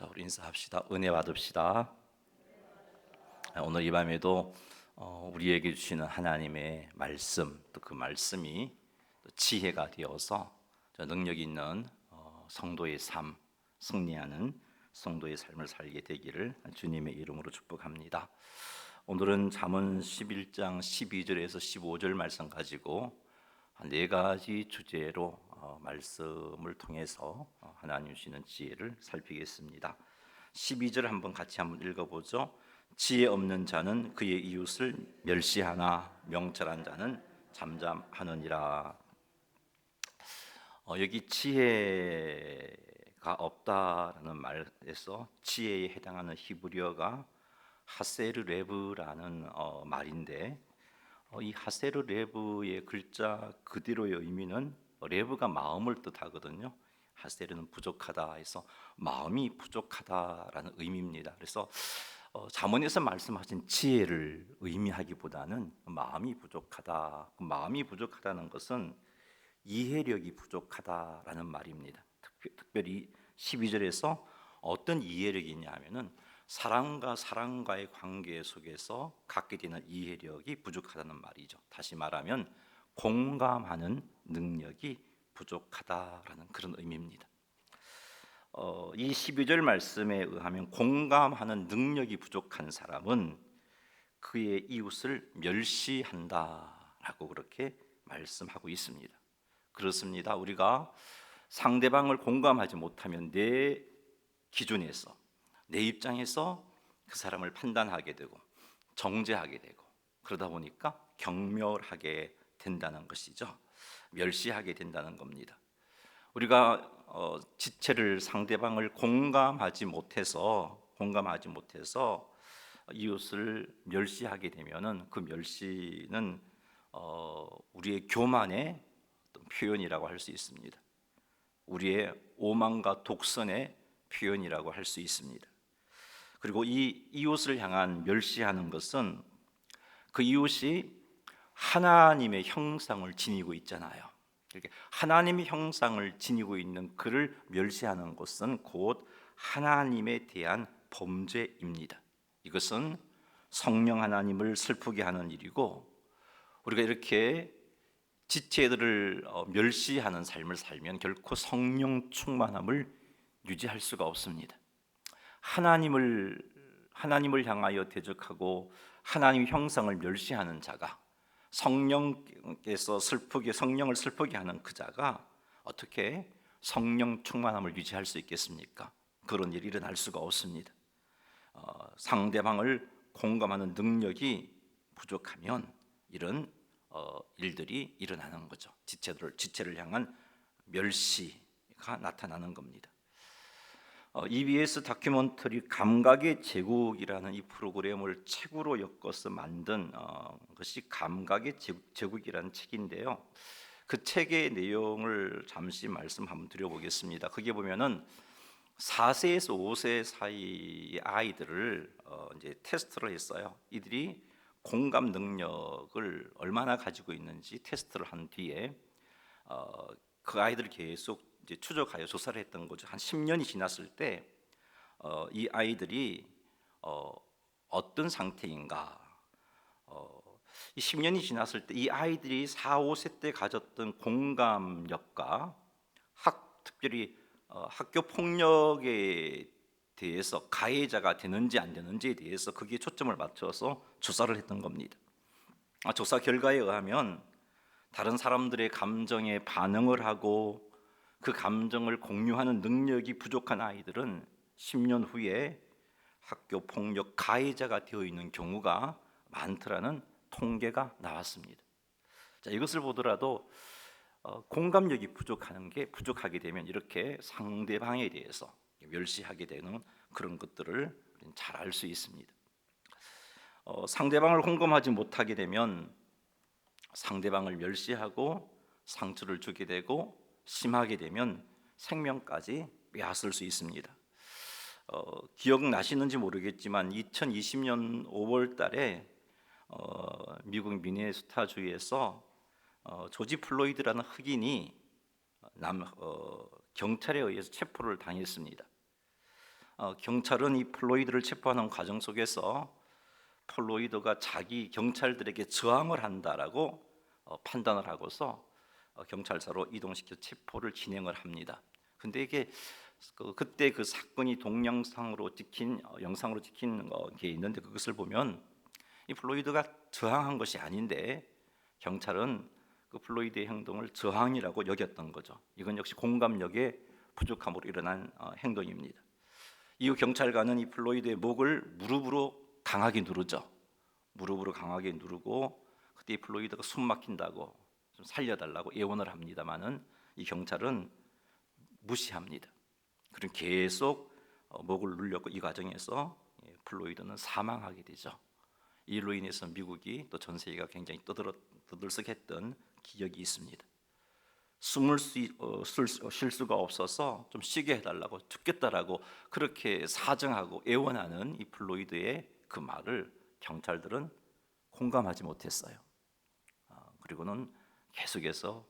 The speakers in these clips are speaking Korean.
자, 우리 인사합시다. 은혜 받읍시다. 오늘 이 밤에도 우리에게 주시는 하나님의 말씀, 또 그 말씀이 또 지혜가 되어서 능력 있는 성도의 삶, 승리하는 성도의 삶을 살게 되기를 주님의 이름으로 축복합니다. 오늘은 잠언 11장 12절에서 15절 말씀 가지고 네 가지 주제로 말씀을 통해서 하나님 주시는 지혜를 살피겠습니다. 12절 같이 한번 읽어보죠. 지혜 없는 자는 그의 이웃을 멸시하나 명철한 자는 잠잠하느니라. 여기 지혜가 없다라는 말에서 지혜에 해당하는 히브리어가 하세르레브라는 말인데, 이 하세르레브의 글자 그대로의 의미는 레브가 마음을 뜻하거든요. 하세르는 부족하다 해서 마음이 부족하다라는 의미입니다. 그래서 잠언에서 말씀하신 지혜를 의미하기보다는 마음이 부족하다. 마음이 부족하다는 것은 이해력이 부족하다라는 말입니다. 특별히 12절에서 어떤 이해력이 있냐 하면은 사람과 사람과의 관계 속에서 갖게 되는 이해력이 부족하다는 말이죠. 다시 말하면 공감하는 능력이 부족하다라는 그런 의미입니다. 이 12절 말씀에 의하면 공감하는 능력이 부족한 사람은 그의 이웃을 멸시한다라고 그렇게 말씀하고 있습니다. 그렇습니다. 우리가 상대방을 공감하지 못하면 내 기준에서, 내 입장에서 그 사람을 판단하게 되고 정죄하게 되고, 그러다 보니까 경멸하게 된다는 것이죠. 멸시하게 된다는 겁니다. 우리가 지체를, 상대방을 공감하지 못해서 이웃을 멸시하게 되면은 그 멸시는 우리의 교만의 어떤 표현이라고 할 수 있습니다. 우리의 오만과 독선의 표현이라고 할 수 있습니다. 그리고 이 이웃을 향한 멸시하는 것은 그 이웃이 하나님의 형상을 지니고 있잖아요. 이렇게 하나님의 형상을 지니고 있는 그를 멸시하는 것은 곧 하나님에 대한 범죄입니다. 이것은 성령 하나님을 슬프게 하는 일이고, 우리가 이렇게 지체들을 멸시하는 삶을 살면 결코 성령 충만함을 유지할 수가 없습니다. 하나님을 향하여 대적하고 하나님의 형상을 멸시하는 자가, 성령께서 성령을 슬프게 하는 그 자가 어떻게 성령 충만함을 유지할 수 있겠습니까? 그런 일이 일어날 수가 없습니다. 상대방을 공감하는 능력이 부족하면 이런 일들이 일어나는 거죠. 지체를 향한 멸시가 나타나는 겁니다. EBS 다큐멘터리 감각의 제국이라는 이 프로그램을 책으로 엮어서 만든 것이 감각의 제국이라는 책인데요. 그 책의 내용을 잠시 말씀 한번 드려보겠습니다. 거기에 보면은 4세에서 5세 사이의 아이들을 이제 테스트를 했어요. 이들이 공감 능력을 얼마나 가지고 있는지 테스트를 한 뒤에 그 아이들을 계속 이제 추적하여 조사를 했던 거죠. 한 10년이 지났을 때 이 아이들이 어떤 상태인가? 이 10년이 지났을 때 이 아이들이 4, 5세 때 가졌던 공감력과 특별히 학교 폭력에 대해서 가해자가 되는지 안 되는지에 대해서 거기에 초점을 맞춰서 조사를 했던 겁니다. 조사 결과에 의하면 다른 사람들의 감정에 반응을 하고 그 감정을 공유하는 능력이 부족한 아이들은 10년 후에 학교 폭력 가해자가 되어 있는 경우가 많더라는 통계가 나왔습니다. 자, 이것을 보더라도 공감력이 부족하게 되면 이렇게 상대방에 대해서 멸시하게 되는 그런 것들을 잘 알 수 있습니다. 상대방을 공감하지 못하게 되면 상대방을 멸시하고 상처를 주게 되고, 심하게 되면 생명까지 빼앗을 수 있습니다. 기억나시는지 모르겠지만 2020년 5월 달에 미국 미네소타주에서 조지 플로이드라는 흑인이 경찰에 의해서 체포를 당했습니다. 경찰은 이 플로이드를 체포하는 과정 속에서 플로이드가 자기 경찰들에게 저항을 한다라고 판단을 하고서 경찰서로 이동시켜 체포를 진행을 합니다. 근데 이게 그때 그 사건이 동영상으로 찍힌 영상으로 찍힌 게 있는데, 그것을 보면 이 플로이드가 저항한 것이 아닌데 경찰은 그 플로이드의 행동을 저항이라고 여겼던 거죠. 이건 역시 공감력의 부족함으로 일어난 행동입니다. 이후 경찰관은 이 플로이드의 목을 무릎으로 강하게 누르죠. 무릎으로 강하게 누르고 그때 이 플로이드가 숨 막힌다고 좀 살려달라고 애원을 합니다만은 이 경찰은 무시합니다. 그럼 계속 목을 눌렸고 이 과정에서 플로이드는 사망하게 되죠. 이로 인해서 미국이 또 전 세계가 굉장히 떠들썩했던 기억이 있습니다. 숨을 쉴 수가 없어서 좀 쉬게 해달라고, 죽겠다라고 그렇게 사정하고 애원하는 이 플로이드의 그 말을 경찰들은 공감하지 못했어요. 그리고는 계속해서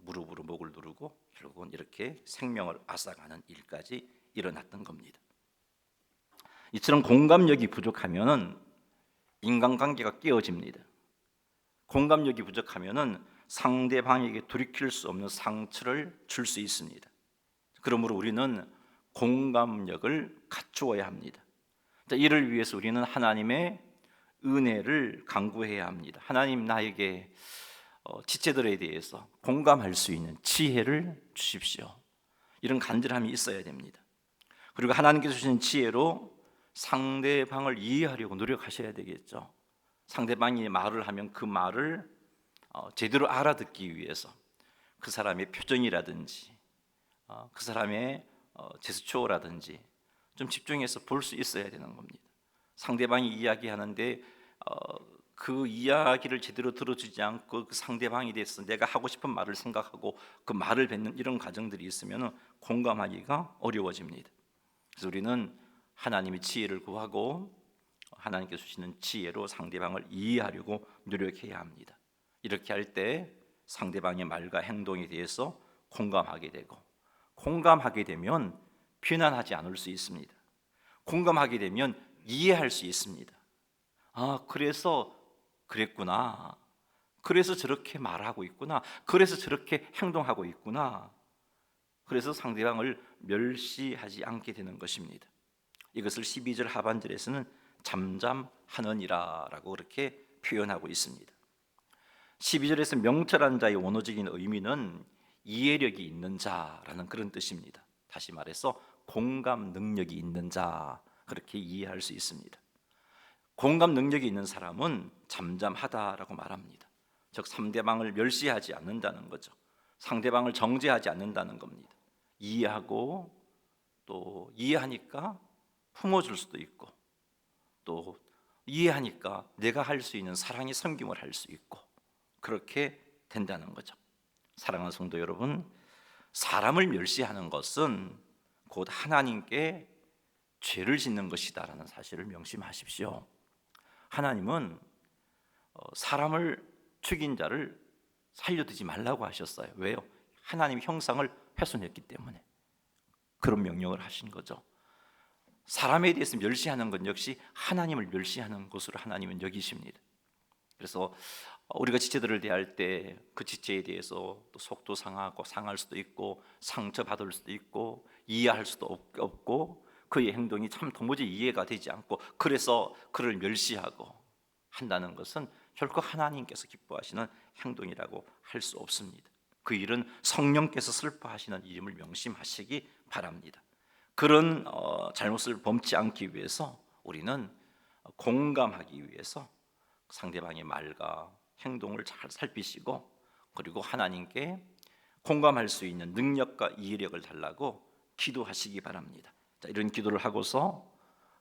무릎으로 목을 누르고 결국은 이렇게 생명을 앗아가는 일까지 일어났던 겁니다. 이처럼 공감력이 부족하면은 인간관계가 깨어집니다. 공감력이 부족하면은 상대방에게 돌이킬 수 없는 상처를 줄 수 있습니다. 그러므로 우리는 공감력을 갖추어야 합니다. 이를 위해서 우리는 하나님의 은혜를 간구해야 합니다. 하나님, 나에게 지체들에 대해서 공감할 수 있는 지혜를 주십시오. 이런 간절함이 있어야 됩니다. 그리고 하나님께서 주신 지혜로 상대방을 이해하려고 노력하셔야 되겠죠. 상대방이 말을 하면 그 말을 제대로 알아듣기 위해서 그 사람의 표정이라든지 그 사람의 제스처라든지 좀 집중해서 볼 수 있어야 되는 겁니다. 상대방이 이야기하는데 그 이야기를 제대로 들어주지 않고 그 상대방에 대해서 내가 하고 싶은 말을 생각하고 그 말을 뱉는 이런 과정들이 있으면 공감하기가 어려워집니다. 그래서 우리는 하나님의 지혜를 구하고 하나님께서 주시는 지혜로 상대방을 이해하려고 노력해야 합니다. 이렇게 할 때 상대방의 말과 행동에 대해서 공감하게 되고, 공감하게 되면 비난하지 않을 수 있습니다. 공감하게 되면 이해할 수 있습니다. 그래서 그랬구나. 그래서 저렇게 말하고 있구나. 그래서 저렇게 행동하고 있구나. 그래서 상대방을 멸시하지 않게 되는 것입니다. 이것을 12절 하반절에서는 잠잠하느니라라고 그렇게 표현하고 있습니다. 12절에서 명철한 자의 원어적인 의미는 이해력이 있는 자라는 그런 뜻입니다. 다시 말해서 공감 능력이 있는 자, 그렇게 이해할 수 있습니다. 공감 능력이 있는 사람은 잠잠하다라고 말합니다. 즉 상대방을 멸시하지 않는다는 거죠. 상대방을 정죄하지 않는다는 겁니다. 이해하고 또 이해하니까 품어줄 수도 있고, 또 이해하니까 내가 할 수 있는 사랑의 섬김을 할 수 있고, 그렇게 된다는 거죠. 사랑하는 성도 여러분, 사람을 멸시하는 것은 곧 하나님께 죄를 짓는 것이다라는 사실을 명심하십시오. 하나님은 사람을 죽인 자를 살려두지 말라고 하셨어요. 왜요? 하나님의 형상을 훼손했기 때문에 그런 명령을 하신 거죠. 사람에 대해서 멸시하는 것 역시 하나님을 멸시하는 것으로 하나님은 여기십니다. 그래서 우리가 지체들을 대할 때 그 지체에 대해서 또 속도 상하고 상할 수도 있고 상처받을 수도 있고 이해할 수도 없고 그의 행동이 참 도무지 이해가 되지 않고 그래서 그를 멸시하고 한다는 것은 결코 하나님께서 기뻐하시는 행동이라고 할 수 없습니다. 그 일은 성령께서 슬퍼하시는 일임을 명심하시기 바랍니다. 그런 잘못을 범치 않기 위해서 우리는 공감하기 위해서 상대방의 말과 행동을 잘 살피시고, 그리고 하나님께 공감할 수 있는 능력과 이해력을 달라고 기도하시기 바랍니다. 자, 이런 기도를 하고서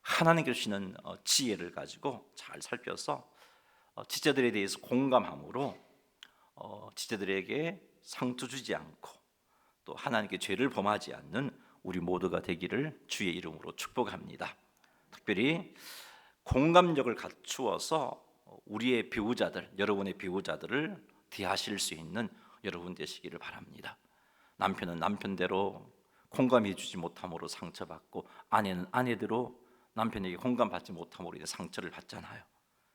하나님께 주시는 지혜를 가지고 잘 살펴서 지체들에 대해서 공감함으로 지체들에게 상처 주지 않고 또 하나님께 죄를 범하지 않는 우리 모두가 되기를 주의 이름으로 축복합니다. 특별히 공감력을 갖추어서 우리의 배우자들, 여러분의 배우자들을 대하실 수 있는 여러분 되시기를 바랍니다. 남편은 남편대로, 공감해주지 못함으로 상처받고, 아내는 아내대로 남편에게 공감받지 못함으로 이제 상처를 받잖아요.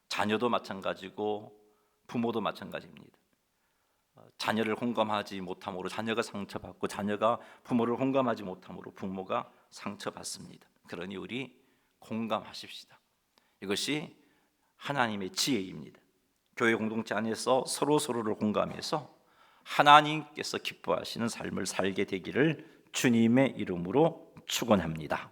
자녀도 마찬가지고 부모도 마찬가지입니다. 자녀를 공감하지 못함으로 자녀가 상처받고, 자녀가 부모를 공감하지 못함으로 부모가 상처받습니다. 그러니 우리 공감하십시다. 이것이 하나님의 지혜입니다. 교회 공동체 안에서 서로서로를 공감해서 하나님께서 기뻐하시는 삶을 살게 되기를 주님의 이름으로 축원합니다.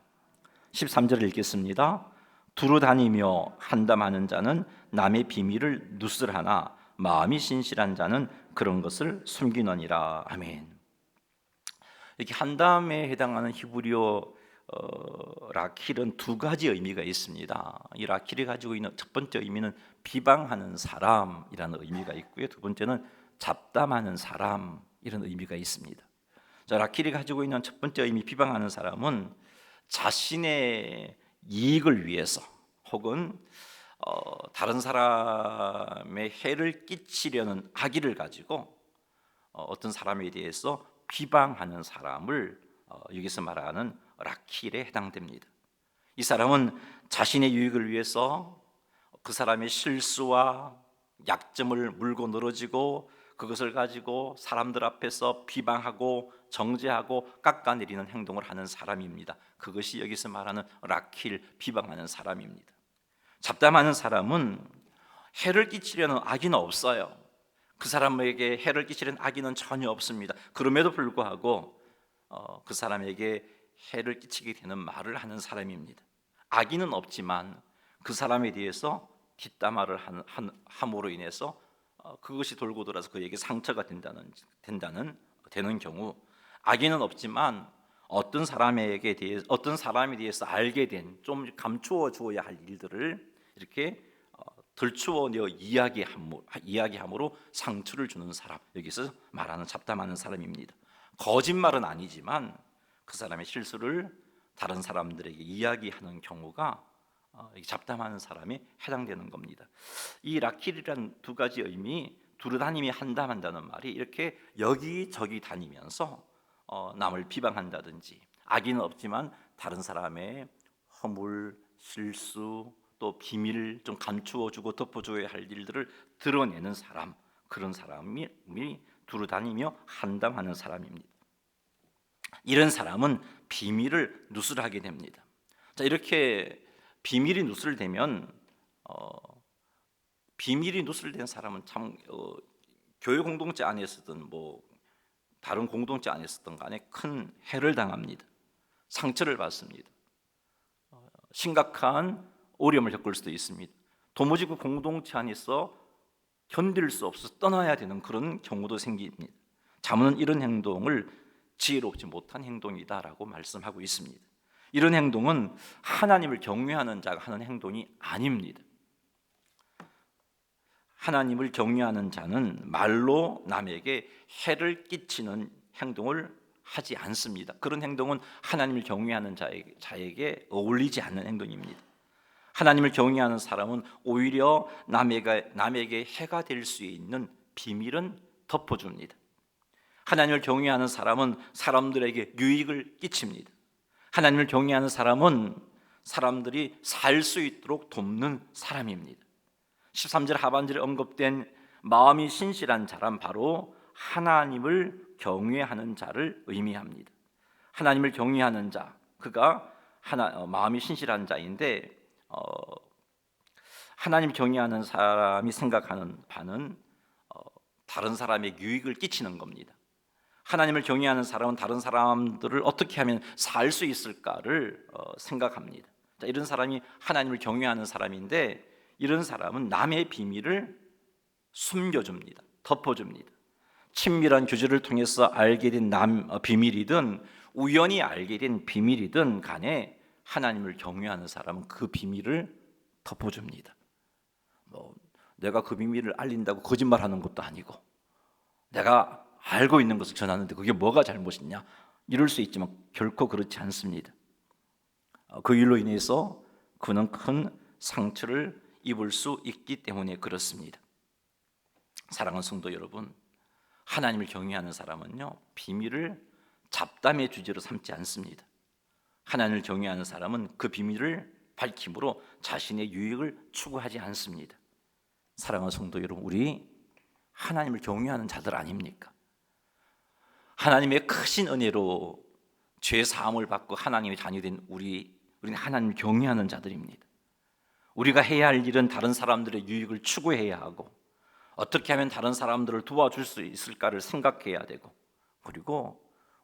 13절을 읽겠습니다. 두루 다니며 한담하는 자는 남의 비밀을 누설하나 마음이 신실한 자는 그런 것을 숨기느니라. 아멘. 이렇게 한담에 해당하는 히브리어 라킬은 두 가지 의미가 있습니다. 이 라킬이 가지고 있는 첫 번째 의미는 비방하는 사람이라는 의미가 있고요, 두 번째는 잡담하는 사람, 이런 의미가 있습니다. 자, 라킬이 가지고 있는 첫 번째 의미, 비방하는 사람은 자신의 이익을 위해서 혹은 다른 사람의 해를 끼치려는 악의를 가지고 어떤 사람에 대해서 비방하는 사람을 여기서 말하는 라킬에 해당됩니다. 이 사람은 자신의 유익을 위해서 그 사람의 실수와 약점을 물고 늘어지고 그것을 가지고 사람들 앞에서 비방하고 정죄하고 깎아내리는 행동을 하는 사람입니다. 그것이 여기서 말하는 라킬, 비방하는 사람입니다. 잡담하는 사람은 해를 끼치려는 악의는 없어요. 그 사람에게 해를 끼치려는 악의는 전혀 없습니다. 그럼에도 불구하고 그 사람에게 해를 끼치게 되는 말을 하는 사람입니다. 악의는 없지만 그 사람에 대해서 뒷담화를 함으로 인해서 그것이 돌고 돌아서 그에게 상처가 되는 경우, 악의는 없지만 어떤 사람에 대해서 알게 된, 좀 감추어 주어야 할 일들을 이렇게 들추어내어 이야기함으로 상처를 주는 사람, 여기서 말하는 잡담하는 사람입니다. 거짓말은 아니지만 그 사람의 실수를 다른 사람들에게 이야기하는 경우가 잡담하는 사람이 해당되는 겁니다. 이 라킬이란 두 가지 의미, 두루 다니며 한담한다는 말이 이렇게 여기저기 다니면서 남을 비방한다든지, 악의는 없지만 다른 사람의 허물, 실수, 또 비밀을 좀 감추어주고 덮어줘야 할 일들을 드러내는 사람, 그런 사람이 두루 다니며 한담하는 사람입니다. 이런 사람은 비밀을 누설하게 됩니다. 자, 이렇게 비밀이 누설되면 비밀이 누설된 사람은 참 교회 공동체 안에서든 뭐 다른 공동체 안에서든 간에 큰 해를 당합니다. 상처를 받습니다. 심각한 어려움을 겪을 수도 있습니다. 도무지 그 공동체 안에서 견딜 수 없어서 떠나야 되는 그런 경우도 생깁니다. 자문은 이런 행동을 지혜롭지 못한 행동이다라고 말씀하고 있습니다. 이런 행동은 하나님을 경외하는 자가 하는 행동이 아닙니다. 하나님을 경외하는 자는 말로 남에게 해를 끼치는 행동을 하지 않습니다. 그런 행동은 하나님을 경외하는 자에게 어울리지 않는 행동입니다. 하나님을 경외하는 사람은 오히려 남에게 해가 될 수 있는 비밀은 덮어줍니다. 하나님을 경외하는 사람은 사람들에게 유익을 끼칩니다. 하나님을 경외하는 사람은 사람들이 살 수 있도록 돕는 사람입니다. 13절 하반절에 언급된 마음이 신실한 자란 바로 하나님을 경외하는 자를 의미합니다. 하나님을 경외하는 자, 그가 마음이 신실한 자인데, 하나님 경외하는 사람이 생각하는 바는 다른 사람에게 유익을 끼치는 겁니다. 하나님을 경외하는 사람은 다른 사람들을 어떻게 하면 살 수 있을까를 생각합니다. 자, 이런 사람이 하나님을 경외하는 사람인데, 이런 사람은 남의 비밀을 숨겨줍니다. 덮어줍니다. 친밀한 교제를 통해서 알게 된 비밀이든 우연히 알게 된 비밀이든 간에 하나님을 경외하는 사람은 그 비밀을 덮어줍니다. 내가 그 비밀을 알린다고 거짓말하는 것도 아니고, 내가 알고 있는 것을 전하는데 그게 뭐가 잘못이냐, 이럴 수 있지만 결코 그렇지 않습니다. 그 일로 인해서 그는 큰 상처를 입을 수 있기 때문에 그렇습니다. 사랑하는 성도 여러분, 하나님을 경외하는 사람은요, 비밀을 잡담의 주제로 삼지 않습니다. 하나님을 경외하는 사람은 그 비밀을 밝힘으로 자신의 유익을 추구하지 않습니다. 사랑하는 성도 여러분, 우리 하나님을 경외하는 자들 아닙니까? 하나님의 크신 은혜로 죄 사함을 받고 하나님의 자녀된 우리는 하나님을 경외하는 자들입니다. 우리가 해야 할 일은 다른 사람들의 유익을 추구해야 하고, 어떻게 하면 다른 사람들을 도와줄 수 있을까를 생각해야 되고, 그리고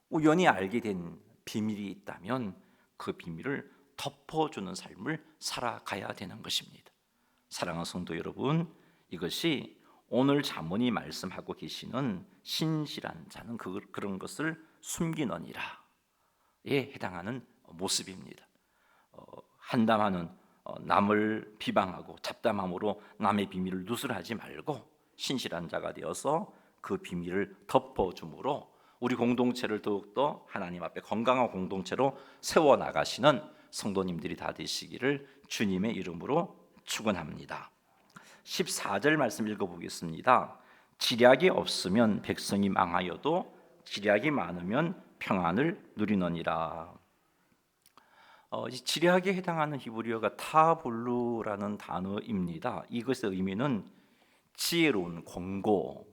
우연히 알게 된 비밀이 있다면 그 비밀을 덮어주는 삶을 살아가야 되는 것입니다. 사랑하는 성도 여러분, 이것이 오늘 잠언이 말씀하고 계시는 신실한 자는 그런 것을 숨기느니라에 해당하는 모습입니다. 한담하는 남을 비방하고 잡담함으로 남의 비밀을 누설하지 말고 신실한 자가 되어서 그 비밀을 덮어줌으로 우리 공동체를 더욱더 하나님 앞에 건강한 공동체로 세워나가시는 성도님들이 다 되시기를 주님의 이름으로 축원합니다. 14절 말씀 읽어보겠습니다. 지략이 없으면 백성이 망하여도 지략이 많으면 평안을 누리느니라. 이 지략에 해당하는 히브리어가 타볼루라는 단어입니다. 이것의 의미는 지혜로운 권고,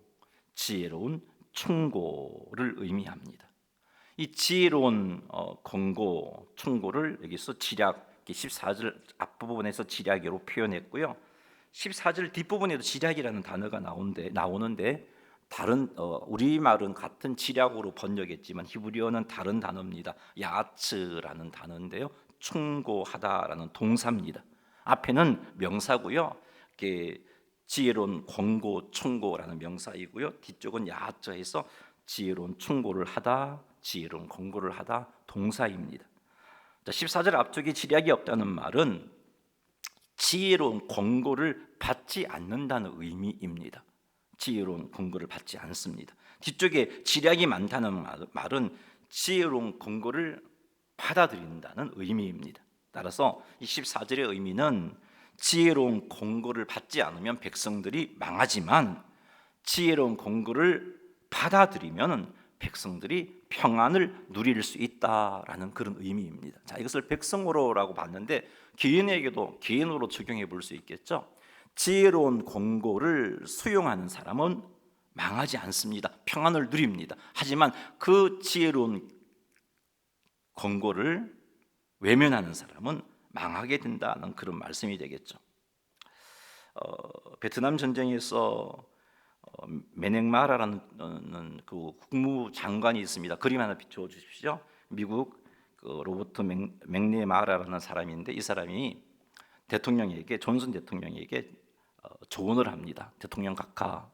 지혜로운 충고를 의미합니다. 이 지혜로운 권고, 충고를 여기서 지략, 14절 앞부분에서 지략으로 표현했고요. 14절 뒷부분에도 지략이라는 단어가 나오는데 다른 우리말은 같은 지략으로 번역했지만 히브리어는 다른 단어입니다. 야츠라는 단어인데요, 충고하다라는 동사입니다. 앞에는 명사고요, 이렇게 지혜로운 권고, 충고라는 명사이고요, 뒤쪽은 야츠해서 지혜로운 충고를 하다, 지혜로운 권고를 하다 동사입니다. 14절 앞쪽에 지략이 없다는 말은 지혜로운 권고를 받지 않는다는 의미입니다. 지혜로운 권고를 받지 않습니다. 뒤쪽에 지략이 많다는 말은 지혜로운 권고를 받아들인다는 의미입니다. 따라서 이 14절의 의미는 지혜로운 권고를 받지 않으면 백성들이 망하지만 지혜로운 권고를 받아들이면 백성들이 평안을 누릴 수 있다라는 그런 의미입니다. 자, 이것을 백성으로라고 봤는데 개인으로 적용해 볼 수 있겠죠. 지혜로운 권고를 수용하는 사람은 망하지 않습니다. 평안을 누립니다. 하지만 그 지혜로운 권고를 외면하는 사람은 망하게 된다는 그런 말씀이 되겠죠. 베트남 전쟁에서 메넥마라라는 그 국무장관이 있습니다. 그림 하나 비춰 주십시오. 미국 로버트 맥네마라라는 사람인데, 이 사람이 존슨 대통령에게 조언을 합니다. 대통령 각하,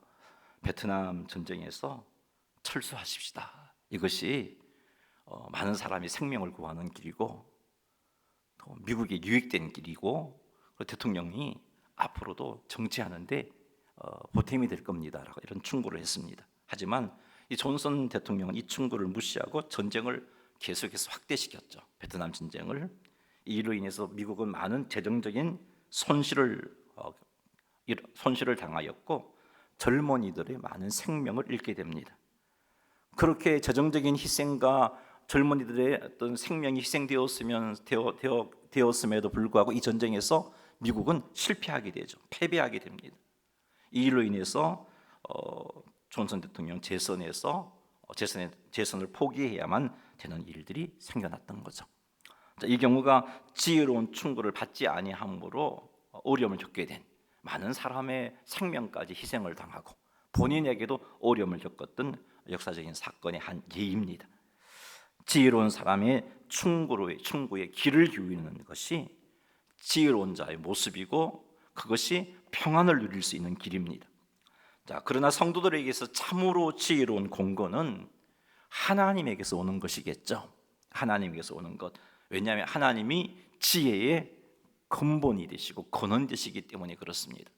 베트남 전쟁에서 철수하십시다. 이것이 많은 사람이 생명을 구하는 길이고 또 미국에 유익된 길이고, 대통령이 앞으로도 정치하는데 보탬이 될 겁니다라고 이런 충고를 했습니다. 하지만 이 존슨 대통령은 이 충고를 무시하고 전쟁을 계속해서 확대시켰죠. 베트남 전쟁을. 이로 인해서 미국은 많은 재정적인 손실을 당하였고 젊은이들의 많은 생명을 잃게 됩니다. 그렇게 재정적인 희생과 젊은이들의 어떤 생명이 희생되었음에도 불구하고 이 전쟁에서 미국은 실패하게 되죠. 패배하게 됩니다. 이 일로 인해서 존슨 대통령 재선을 포기해야만 되는 일들이 생겨났던 거죠. 이 경우가 지혜로운 충고를 받지 아니함으로 어려움을 겪게 된 많은 사람의 생명까지 희생을 당하고 본인에게도 어려움을 겪었던 역사적인 사건의 한 예입니다. 지혜로운 사람의 충고의 길을 기울이는 것이 지혜로운 자의 모습이고 그것이 평안을 누릴 수 있는 길입니다. 자, 그러나 성도들에게서 참으로 지혜로운 권고는 하나님에게서 오는 것이겠죠. 하나님에게서 오는 것. 왜냐하면 하나님이 지혜의 근본이 되시고 근원 되시기 때문에 그렇습니다.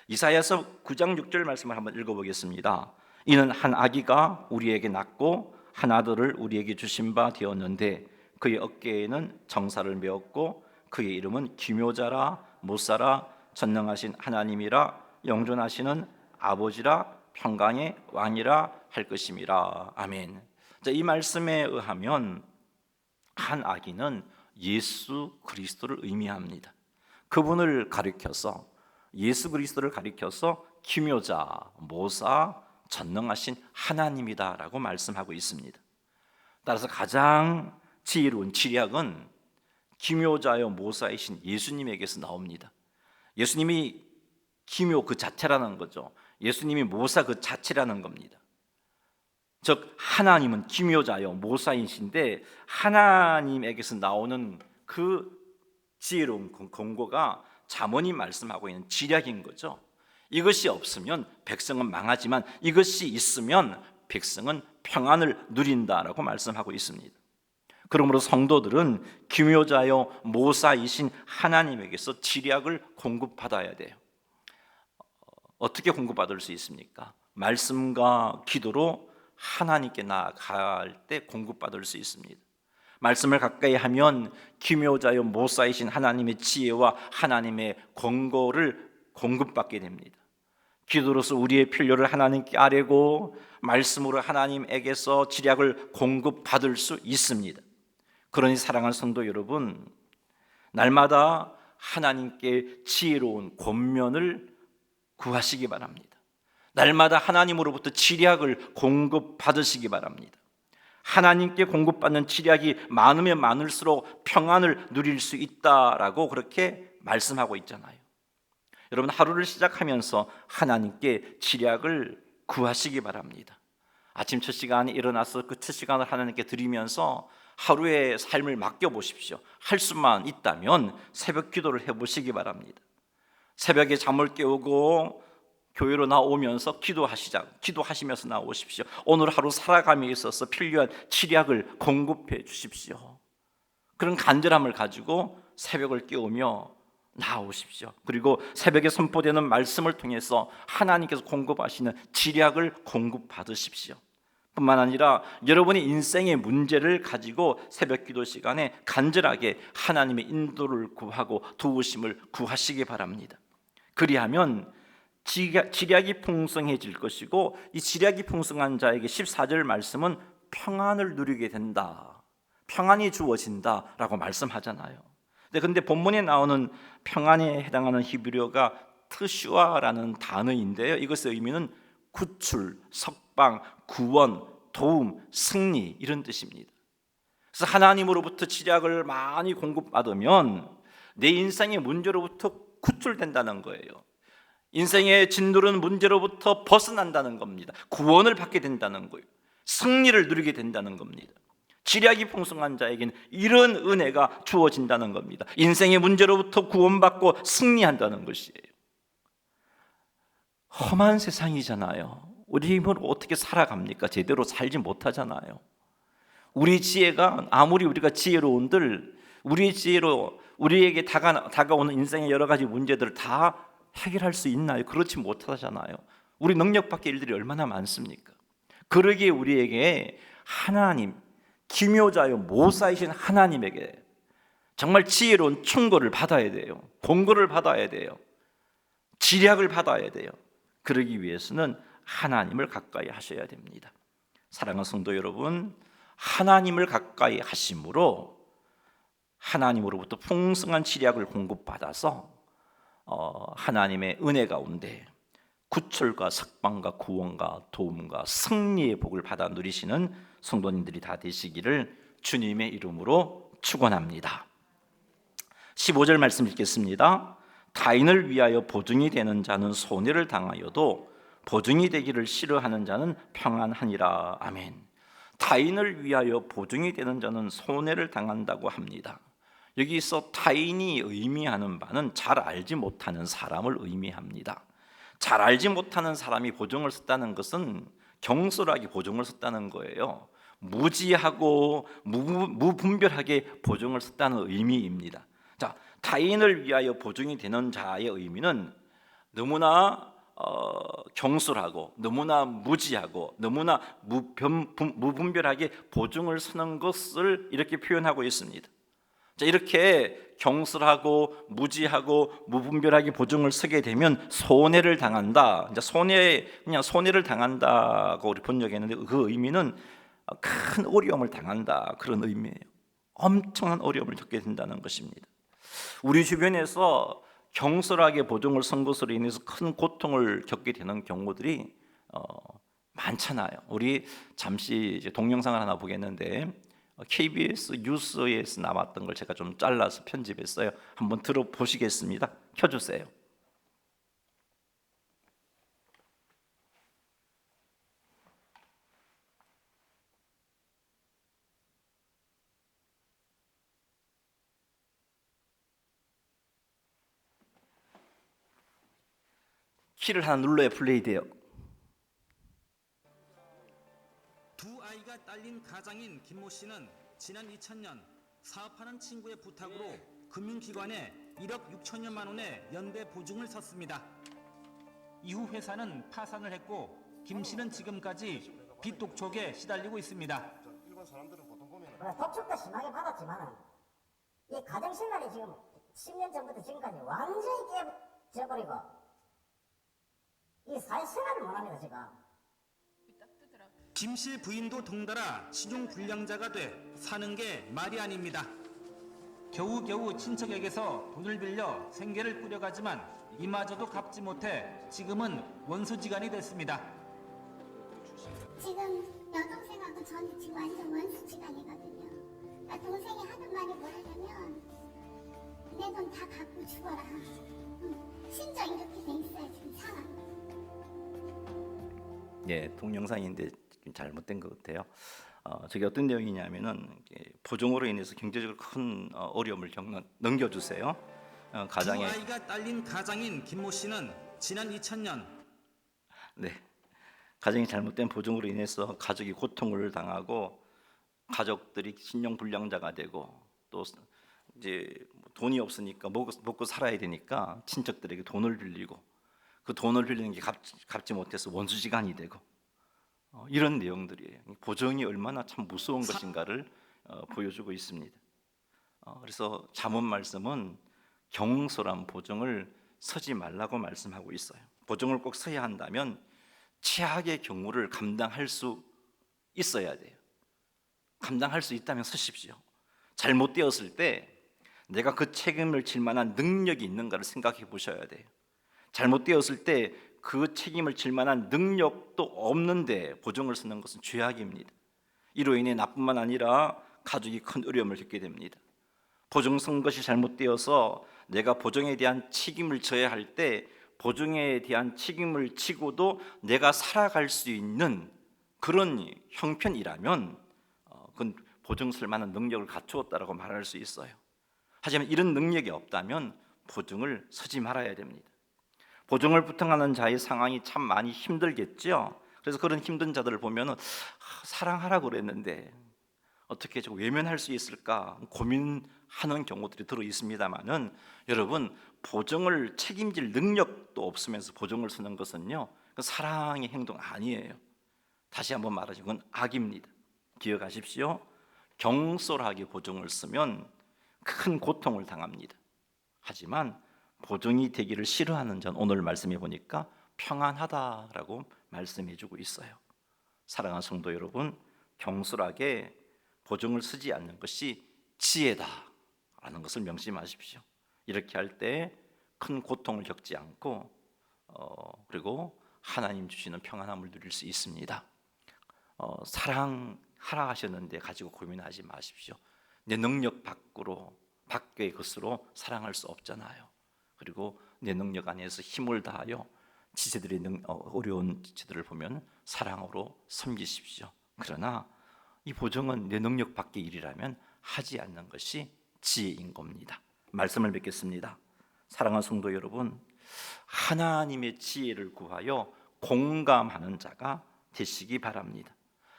이사야서 9장 6절 말씀을 한번 읽어보겠습니다. 이는 한 아기가 우리에게 낳고 한 아들을 우리에게 주신 바 되었는데 그의 어깨에는 정사를 메었고 그의 이름은 기묘자라 못사라 전능하신 하나님이라 영존하시는 아버지라 평강의 왕이라 할 것임이라. 아멘. 자, 이 말씀에 의하면 한 아기는 예수 그리스도를 의미합니다. 그분을 가리켜서, 예수 그리스도를 가리켜서 기묘자, 모사, 전능하신 하나님이다라고 말씀하고 있습니다. 따라서 가장 지혜로운 지략은 기묘자여 모사이신 예수님에게서 나옵니다. 예수님이 기묘 그 자체라는 거죠. 예수님이 모사 그 자체라는 겁니다. 즉 하나님은 기묘자여 모사이신데 하나님에게서 나오는 그 지혜로운 권고가 잠언이 말씀하고 있는 지략인 거죠. 이것이 없으면 백성은 망하지만 이것이 있으면 백성은 평안을 누린다라고 말씀하고 있습니다. 그러므로 성도들은 기묘자여 모사이신 하나님에게서 지략을 공급받아야 돼요. 어떻게 공급받을 수 있습니까? 말씀과 기도로 하나님께 나아갈 때 공급받을 수 있습니다. 말씀을 가까이 하면 기묘자여 모사이신 하나님의 지혜와 하나님의 권고를 공급받게 됩니다. 기도로서 우리의 필요를 하나님께 아뢰고 말씀으로 하나님에게서 지략을 공급받을 수 있습니다. 그러니 사랑하는 성도 여러분, 날마다 하나님께 지혜로운 권면을 구하시기 바랍니다. 날마다 하나님으로부터 지략을 공급받으시기 바랍니다. 하나님께 공급받는 지략이 많으면 많을수록 평안을 누릴 수 있다라고 그렇게 말씀하고 있잖아요. 여러분, 하루를 시작하면서 하나님께 지략을 구하시기 바랍니다. 아침 첫 시간에 일어나서 그 첫 시간을 하나님께 드리면서 하루의 삶을 맡겨보십시오. 할 수만 있다면 새벽 기도를 해보시기 바랍니다. 새벽에 잠을 깨우고 교회로 나오면서 기도하시면서 나오십시오. 오늘 하루 살아감에 있어서 필요한 지략을 공급해 주십시오. 그런 간절함을 가지고 새벽을 깨우며 나오십시오. 그리고 새벽에 선포되는 말씀을 통해서 하나님께서 공급하시는 지략을 공급받으십시오. 뿐만 아니라 여러분의 인생의 문제를 가지고 새벽 기도 시간에 간절하게 하나님의 인도를 구하고 도우심을 구하시기 바랍니다. 그리하면 지략이 풍성해질 것이고, 이 지략이 풍성한 자에게 14절 말씀은 평안을 누리게 된다, 평안이 주어진다라고 말씀하잖아요. 근데 본문에 나오는 평안에 해당하는 히브리어가 트슈아라는 단어인데요, 이것의 의미는 구출, 석방, 구원, 도움, 승리 이런 뜻입니다. 그래서 하나님으로부터 지략을 많이 공급받으면 내 인생의 문제로부터 구출된다는 거예요. 인생의 진노른 문제로부터 벗어난다는 겁니다. 구원을 받게 된다는 거예요. 승리를 누리게 된다는 겁니다. 지략이 풍성한 자에게는 이런 은혜가 주어진다는 겁니다. 인생의 문제로부터 구원받고 승리한다는 것이에요. 험한 세상이잖아요. 우리 힘으로 어떻게 살아갑니까? 제대로 살지 못하잖아요. 우리 지혜가 아무리 우리가 지혜로운들 우리의 지혜로 우리에게 다가오는 인생의 여러 가지 문제들을 다 해결할 수 있나요? 그렇지 못하잖아요. 우리 능력 밖의 일들이 얼마나 많습니까? 그러기에 우리에게 하나님, 기묘자요 모사이신 하나님에게 정말 지혜로운 충고를 받아야 돼요. 권고를 받아야 돼요. 지략을 받아야 돼요. 그러기 위해서는 하나님을 가까이 하셔야 됩니다. 사랑하는 성도 여러분, 하나님을 가까이 하심으로 하나님으로부터 풍성한 지략을 공급받아서 하나님의 은혜 가운데 구출과 석방과 구원과 도움과 승리의 복을 받아 누리시는 성도님들이 다 되시기를 주님의 이름으로 축원합니다. 15절 말씀 읽겠습니다. 타인을 위하여 보증이 되는 자는 손해를 당하여도 보증이 되기를 싫어하는 자는 평안하니라. 아멘. 타인을 위하여 보증이 되는 자는 손해를 당한다고 합니다. 여기서 타인이 의미하는 바는 잘 알지 못하는 사람을 의미합니다. 잘 알지 못하는 사람이 보증을 썼다는 것은 경솔하게 보증을 썼다는 거예요. 무지하고 무분별하게 보증을 썼다는 의미입니다. 자, 타인을 위하여 보증이 되는 자의 의미는 너무나 경솔하고 너무나 무지하고 너무나 무분별하게 보증을 쓰는 것을 이렇게 표현하고 있습니다. 자, 이렇게 경솔하고 무지하고 무분별하게 보증을 쓰게 되면 손해를 당한다. 이제 그냥 손해를 당한다고 우리 번역했는데 그 의미는 큰 어려움을 당한다, 그런 의미예요. 엄청난 어려움을 겪게 된다는 것입니다. 우리 주변에서 경솔하게 보증을 쓴 것으로 인해서 큰 고통을 겪게 되는 경우들이 많잖아요. 우리 잠시 이제 동영상을 하나 보겠는데 KBS 뉴스에서 나왔던 걸 제가 좀 잘라서 편집했어요. 한번 들어보시겠습니다. 켜주세요. 키를 하나 눌러야 플레이 돼요. 두 아이가 딸린 가장인 김모 씨는 지난 2000년 사업하는 친구의 부탁으로 금융기관에 1억 6천여만 원의 연대 보증을 섰습니다. 이후 회사는 파산을 했고 김 씨는 지금까지 빚 독촉에 시달리고 있습니다. 일반 사람들은 보통 보면은 독촉도 심하게 받았지만 이 가정생활이 지금 10년 전부터 지금까지 완전히 깨져버리고 이 사회생활을 못합니다 지금. 김 씨 부인도 덩달아 신용불량자가 돼 사는 게 말이 아닙니다. 겨우겨우 친척에게서 돈을 빌려 생계를 꾸려가지만 이마저도 갚지 못해 지금은 원수지간이 됐습니다. 지금 여동생하고 저는 지금 완전 원수지간이거든요. 그러니까 동생이 하는 말이 뭐냐면 내 돈 다 갖고 죽어라. 심지어 이렇게 돼 있어요 지금 상황. 예, 동영상인데 좀 잘못된 것 같아요. 저게 어떤 내용이냐면은 보증으로 인해서 경제적으로 큰 어려움을 겪는, 넘겨주세요. 가장의 두 아이가 딸린 가장인 김모 씨는 지난 2000년 가정이 잘못된 보증으로 인해서 가족이 고통을 당하고 가족들이 신용불량자가 되고 또 이제 돈이 없으니까 먹고 살아야 되니까 친척들에게 돈을 빌리고 그 돈을 빌리는 게 갚지 못해서 원수지간이 되고 이런 내용들이에요. 보증이 얼마나 참 무서운 것인가를 보여주고 있습니다. 그래서 잠언 말씀은 경솔한 보증을 서지 말라고 말씀하고 있어요. 보증을 꼭 서야 한다면 최악의 경우를 감당할 수 있어야 돼요. 감당할 수 있다면 서십시오. 잘못되었을 때 내가 그 책임을 질 만한 능력이 있는가를 생각해 보셔야 돼요. 잘못되었을 때 그 책임을 질 만한 능력도 없는데 보증을 쓰는 것은 죄악입니다. 이로 인해 나뿐만 아니라 가족이 큰 어려움을 겪게 됩니다. 보증 쓴 것이 잘못되어서 내가 보증에 대한 책임을 져야 할 때 보증에 대한 책임을 지고도 내가 살아갈 수 있는 그런 형편이라면 그건 보증 쓸 만한 능력을 갖추었다라고 말할 수 있어요. 하지만 이런 능력이 없다면 보증을 서지 말아야 됩니다. 보증을 부탁하는 자의 상황이 참 많이 힘들겠죠. 그래서 그런 힘든 자들을 보면은 사랑하라고 그랬는데 어떻게 좀 외면할 수 있을까 고민하는 경우들이 들어 있습니다만은 여러분, 보증을 책임질 능력도 없으면서 보증을 쓰는 것은요 사랑의 행동 아니에요. 다시 한번 말하지만 그건 악입니다. 기억하십시오. 경솔하게 보증을 쓰면 큰 고통을 당합니다. 하지만 보증이 되기를 싫어하는 자는 오늘 말씀해 보니까 평안하다라고 말씀해 주고 있어요. 사랑하는 성도 여러분, 경솔하게 보증을 쓰지 않는 것이 지혜다라는 것을 명심하십시오. 이렇게 할 때 큰 고통을 겪지 않고 그리고 하나님 주시는 평안함을 누릴 수 있습니다. 사랑하라 하셨는데 가지고 고민하지 마십시오. 내 능력 밖의 것으로 사랑할 수 없잖아요. 그리고 내 능력 안에서 힘을 다하여 지체들의 어려운 지체들을 보면 사랑으로 섬기십시오. 그러나 이 보증은 내 능력 밖의 일이라면 하지 않는 것이 지혜인 겁니다. 말씀을 뵙겠습니다. 사랑하는 성도 여러분, 하나님의 지혜를 구하여 공감하는 자가 되시기 바랍니다.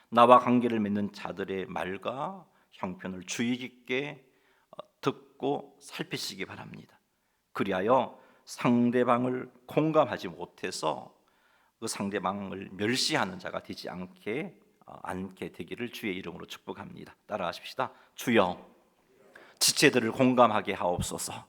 나와 관계를 맺는 자들의 말과 형편을 주의 깊게 듣고 살피시기 바랍니다. 그리하여 상대방을 공감하지 못해서 그 상대방을 멸시하는 자가 되지 않게 되기를 주의 이름으로 축복합니다. 따라하십시다. 주여, 지체들을 공감하게 하옵소서.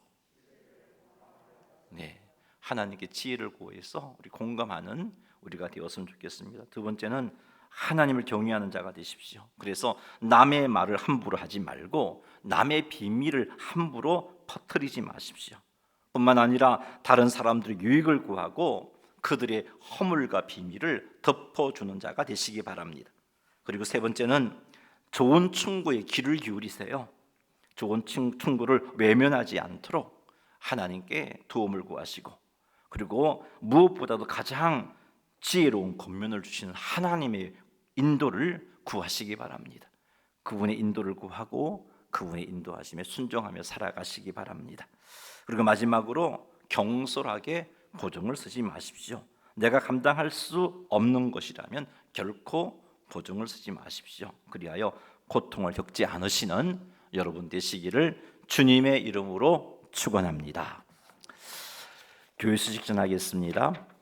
네, 하나님께 지혜를 구해서 우리 공감하는 우리가 되었으면 좋겠습니다. 두 번째는 하나님을 경외하는 자가 되십시오. 그래서 남의 말을 함부로 하지 말고 남의 비밀을 함부로 퍼뜨리지 마십시오. 뿐만 아니라 다른 사람들의 유익을 구하고 그들의 허물과 비밀을 덮어주는 자가 되시기 바랍니다. 그리고 세 번째는 좋은 충고에 귀를 기울이세요. 좋은 충고를 외면하지 않도록 하나님께 도움을 구하시고, 그리고 무엇보다도 가장 지혜로운 권면을 주시는 하나님의 인도를 구하시기 바랍니다. 그분의 인도를 구하고 그분의 인도하심에 순종하며 살아가시기 바랍니다. 그리고 마지막으로 경솔하게 보증을 쓰지 마십시오. 내가 감당할 수 없는 것이라면 결코 보증을 쓰지 마십시오. 그리하여 고통을 겪지 않으시는 여러분 되시기를 주님의 이름으로 축원합니다. 교회 수직 전하겠습니다.